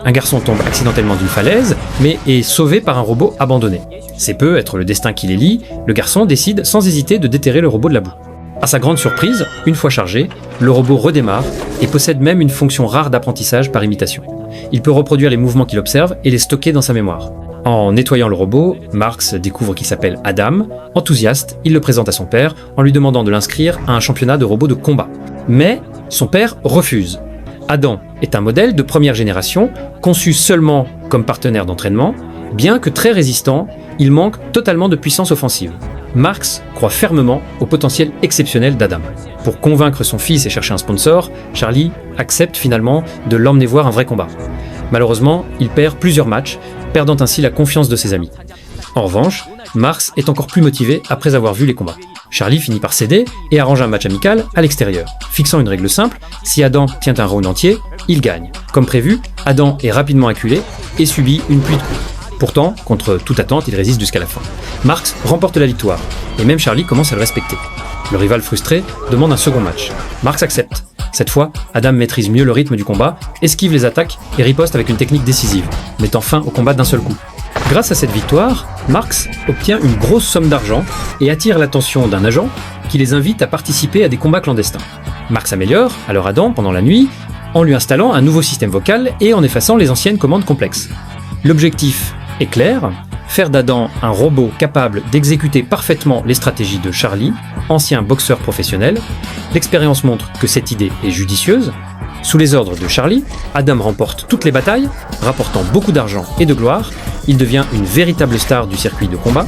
Un garçon tombe accidentellement d'une falaise, mais est sauvé par un robot abandonné. C'est peu être le destin qui les lie, le garçon décide sans hésiter de déterrer le robot de la boue. À sa grande surprise, une fois chargé, le robot redémarre et possède même une fonction rare d'apprentissage par imitation. Il peut reproduire les mouvements qu'il observe et les stocker dans sa mémoire. En nettoyant le robot, Marx découvre qu'il s'appelle Adam. Enthousiaste, il le présente à son père en lui demandant de l'inscrire à un championnat de robots de combat. Mais son père refuse. Adam est un modèle de première génération, conçu seulement comme partenaire d'entraînement. Bien que très résistant, il manque totalement de puissance offensive. Marx croit fermement au potentiel exceptionnel d'Adam. Pour convaincre son fils et chercher un sponsor, Charlie accepte finalement de l'emmener voir un vrai combat. Malheureusement, il perd plusieurs matchs, perdant ainsi la confiance de ses amis. En revanche, Marx est encore plus motivé après avoir vu les combats. Charlie finit par céder et arrange un match amical à l'extérieur, fixant une règle simple: si Adam tient un round entier, il gagne. Comme prévu, Adam est rapidement acculé et subit une pluie de coups. Pourtant, contre toute attente, il résiste jusqu'à la fin. Marx remporte la victoire, et même Charlie commence à le respecter. Le rival frustré demande un second match. Marx accepte. Cette fois, Adam maîtrise mieux le rythme du combat, esquive les attaques et riposte avec une technique décisive, mettant fin au combat d'un seul coup. Grâce à cette victoire, Marx obtient une grosse somme d'argent et attire l'attention d'un agent qui les invite à participer à des combats clandestins. Marx améliore alors Adam pendant la nuit en lui installant un nouveau système vocal et en effaçant les anciennes commandes complexes. L'objectif est clair, faire d'Adam un robot capable d'exécuter parfaitement les stratégies de Charlie, ancien boxeur professionnel. L'expérience montre que cette idée est judicieuse. Sous les ordres de Charlie, Adam remporte toutes les batailles, rapportant beaucoup d'argent et de gloire. Il devient une véritable star du circuit de combat.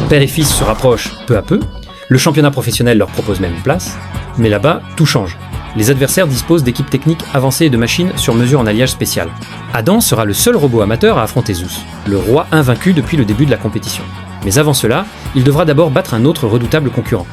Père et fils se rapprochent peu à peu. Le championnat professionnel leur propose même une place. Mais là-bas, tout change. Les adversaires disposent d'équipes techniques avancées et de machines sur mesure en alliage spécial. Adam sera le seul robot amateur à affronter Zeus, le roi invaincu depuis le début de la compétition. Mais avant cela, il devra d'abord battre un autre redoutable concurrent.